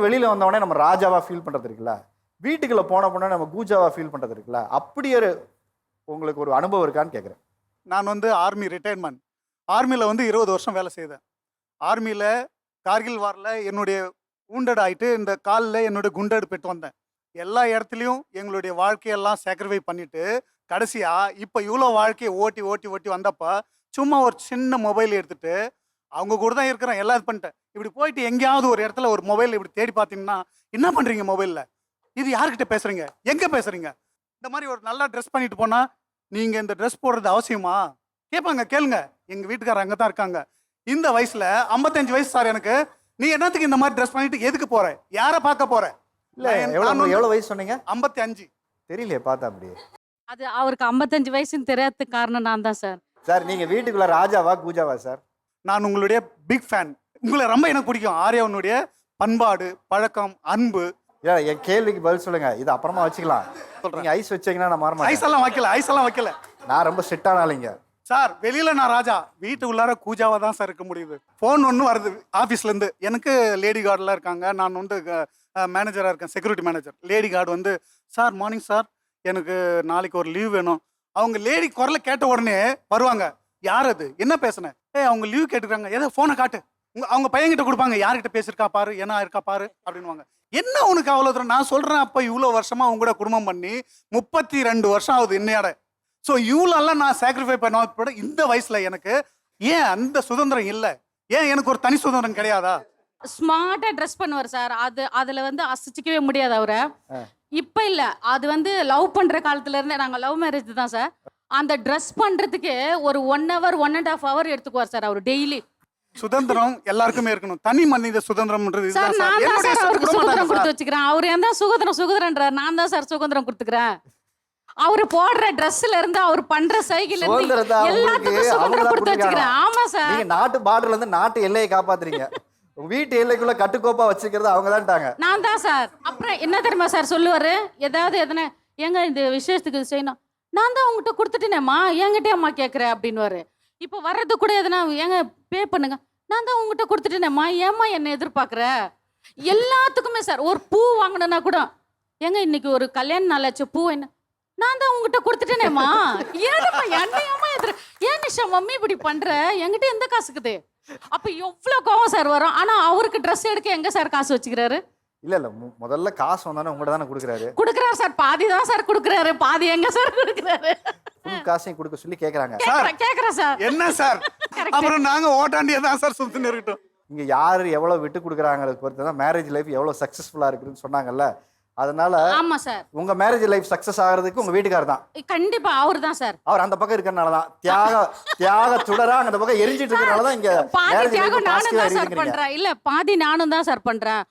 வெளியில வந்தவொடனே நம்ம ராஜாவா ஃபீல் பண்றது இருக்குல்ல, வீட்டுக்குள்ள போன நம்ம கூஜாவா ஃபீல் பண்றது இருக்குல்ல, அப்படி ஒரு உங்களுக்கு ஒரு அனுபவம் இருக்கான்னு கேட்குறேன். நான் வந்து ஆர்மி ரிட்டையர்மெண்ட். ஆர்மியில் வந்து 20 வருஷம் வேலை செய்தேன். ஆர்மியில் கார்கில் வாரில் என்னுடைய wounded ஆகிட்டு இந்த காலில் என்னுடைய குண்டடு பெற்று வந்தேன். எல்லா இடத்துலையும் எங்களுடைய வாழ்க்கையெல்லாம் சாக்ரிஃபை பண்ணிட்டு கடைசியாக இப்போ இவ்வளோ வாழ்க்கையை ஓட்டி ஓட்டி ஓட்டி வந்தப்போ சும்மா ஒரு சின்ன மொபைல் எடுத்துட்டு அவங்க கூட தான் இருக்கிறேன், எல்லாம் இது பண்ணிட்டேன். இப்படி போயிட்டு எங்கேயாவது ஒரு இடத்துல ஒரு மொபைல் இப்படி தேடி பார்த்தீங்கன்னா என்ன பண்ணுறீங்க மொபைலில், இது யார்கிட்ட பேசுகிறீங்க, எங்கே பேசுகிறீங்க, இந்த மாதிரி ஒரு நல்லா ட்ரெஸ் பண்ணிட்டு போனால் நீங்கள் இந்த ட்ரெஸ் போடுறது அவசியமா கேட்பாங்க. கேளுங்க, எங்கள் வீட்டுக்காரர் அங்கே தான் இருக்காங்க. இந்த வயசில் 55 வயசு சார் எனக்கு, நீ என்னத்துக்கு இந்த மாதிரி ட்ரெஸ் பண்ணிட்டு எதுக்கு போற, யாரை பார்க்க போற? இல்ல எவ்வளவு வயசு சொன்னீங்க? 55. தெரியலையே பார்த்தா அப்படியே. அது அவருக்கு 55 வயசுன்னு தெரியாததுக்கு காரணம் நான் தான் சார். சார் நீங்க வீட்டுக்குள்ள ராஜாவா கூஜாவா சார்? நான் உங்களுடைய பிக் ஃபேன். உங்களை ரொம்ப எனக்கு பிடிக்கும். ஆர்யாவுடைய பண்பாடு, பழக்கம், அன்பு. என் கேள்விக்கு பதில் சொல்லுங்க, இது அப்புறமா வச்சுக்கலாம். நீங்க ஐஸ் வச்சீங்கன்னா நான் மாறமாட்டேன். ஐஸ் எல்லாம் வைக்கல. நான் ரொம்ப ஸ்ட்ரிக்டான ஆளுங்க சார். வெளியில நான் ராஜா, வீட்டு உள்ளார கூஜாவா தான் சார் இருக்க முடியுது. ஃபோன் ஒன்று வருது ஆஃபீஸ்ல இருந்து. எனக்கு லேடி கார்டெலாம் இருக்காங்க, நான் வந்து மேனேஜராக இருக்கேன், செக்யூரிட்டி மேனேஜர். லேடி கார்டு வந்து சார் மார்னிங் சார், எனக்கு நாளைக்கு ஒரு லீவ் வேணும். அவங்க லேடி குரலை கேட்ட உடனே வருவாங்க. யார் அது, என்ன பேசுனேன், அவங்க லீவ் கேட்டுக்கிறாங்க, ஏதோ ஃபோனை காட்டு. அவங்க பையன்கிட்ட கொடுப்பாங்க, யார்கிட்ட பேசியிருக்கா பாரு, என்ன இருக்கா பாரு அப்படின்வாங்க. என்ன உனக்கு அவ்வளோ தூரம் நான் சொல்கிறேன். அப்போ இவ்வளோ வருஷமா அவங்க கூட குடும்பம் பண்ணி 32 வருஷம் ஆகுது இன்னையோட. ஸோ இவ்வளோலாம் நான் சாக்ரிஃபை பண்ண இந்த வயசில் எனக்கு ஏன் அந்த சுதந்திரம் இல்லை? ஏன் எனக்கு ஒரு தனி சுதந்திரம் கிடையாதா? ஸ்மார்ட்டா ட்ரெஸ் பண்ணுவார் சார். அதுல வந்து அசைச்சிக்கவே முடியாது அவரை. இப்ப இல்ல, அது வந்து லவ் பண்ற காலத்துல இருந்தே, நாங்க லவ் மேரேஜ் தான் சார். அந்த ட்ரெஸ் பண்றதுக்கு ஒரு 1 hour 1.5 hour எடுத்துக்குவார் சார் அவர் டெய்லி. சுதந்திரம் எல்லாருக்குமே இருக்கணும், தனி மனித சுதந்திரம்ன்றது சார். நான் தான் சார் அவருக்கு சுதந்திரம் கொடுத்து வச்சுக்கிறேன். அவர் ஏன் சுதந்திரம்ன்றார், நான் தான் சார் சுதந்திரம் கொடுத்துக்கிறேன். அவரு போடுற ட்ரெஸ்ல இருந்து அவர் பண்ற சைக்கிள் இருந்து எல்லாத்துக்கும் சுதந்திரம் கொடுத்து வச்சுக்கிறேன். ஆமா சார். நீங்க நாட்டு பார்டர்ல இருந்து நாட்டு எல்லையை காப்பாத்துறீங்க, வீட்டு எல்லைக்குள்ள கட்டுக்கோப்பா வச்சுக்கிறது அவங்க தான்ட்டாங்க. நான் தான் சார். அப்புறம் என்ன தெரியுமா சார் சொல்லுவாரு, ஏதாவது எதனா ஏங்க இந்த விசேஷத்துக்கு செய்யணும், நான் தான் உங்ககிட்ட கொடுத்துட்டேனேம்மா, என்கிட்டே அம்மா கேட்குறேன் அப்படின்னுவாரு. இப்போ வர்றது கூட எதனா ஏங்க பே பண்ணுங்க, நான் தான் உங்ககிட்ட கொடுத்துட்டேனேம்மா, ஏம்மா என்னை எதிர்பார்க்குற? எல்லாத்துக்குமே சார். ஒரு பூ வாங்கணும்னா கூட, ஏங்க இன்னைக்கு ஒரு கல்யாண நாளாச்சு, பூ என்ன, நான் தான் உங்ககிட்ட கொடுத்துட்டேனேம்மா, ஏன்மா என்னையம்மா ஏன் நிஷா மம்மி இப்படி பண்ற, என்கிட்ட எந்த காசுக்குது? அப்ப எவ்வளவு கோவம் சார் வரும். ஆனா அவருக்கு ட்ரெஸ் எடுக்க எங்க சார் காசு வச்சுக்கிறாரு? இல்ல முதல்ல காசு வந்தானே உங்கள்ட்ட தானே கொடுக்குறாரு சார். பாதி தான் சார் கொடுக்குறாரு, பாதி எங்க சார் கொடுக்குறாரு? ஃபுல் காசையும் கொடுக்க சொல்லி கேக்குறாங்க. கேக்குறேன் சார். என்ன சார், அப்புறம் நாங்க ஓட்டாண்டியே தான் சார் சுத்தின்னு இருக்கட்டும். இங்க யாரு எவ்வளவு விட்டு கொடுக்குறாங்கிறது பொறுத்து தான் மேரேஜ் லைஃப் எவ்வளவு சக்சஸ்ஃபுல்லா இருக்குன்னு சொன்னாங்கல்ல. அதனால ஆமா சார், உங்க மேரேஜ் லைஃப் சக்சஸ் ஆகிறதுக்கு உங்க வீட்டுக்காரர் தான். கண்டிப்பா அவர் தான் சார். அவர் அந்த பக்கம் இருக்கறனால தான் தியாக சுடரா அந்த பக்கம் எரிஞ்சிட்டு இருக்கறனால தான் இங்க பாதி தியாகம் நானும் தான் சார் பண்றேன். இல்ல பாதி நானும் தான் சார் பண்றேன்.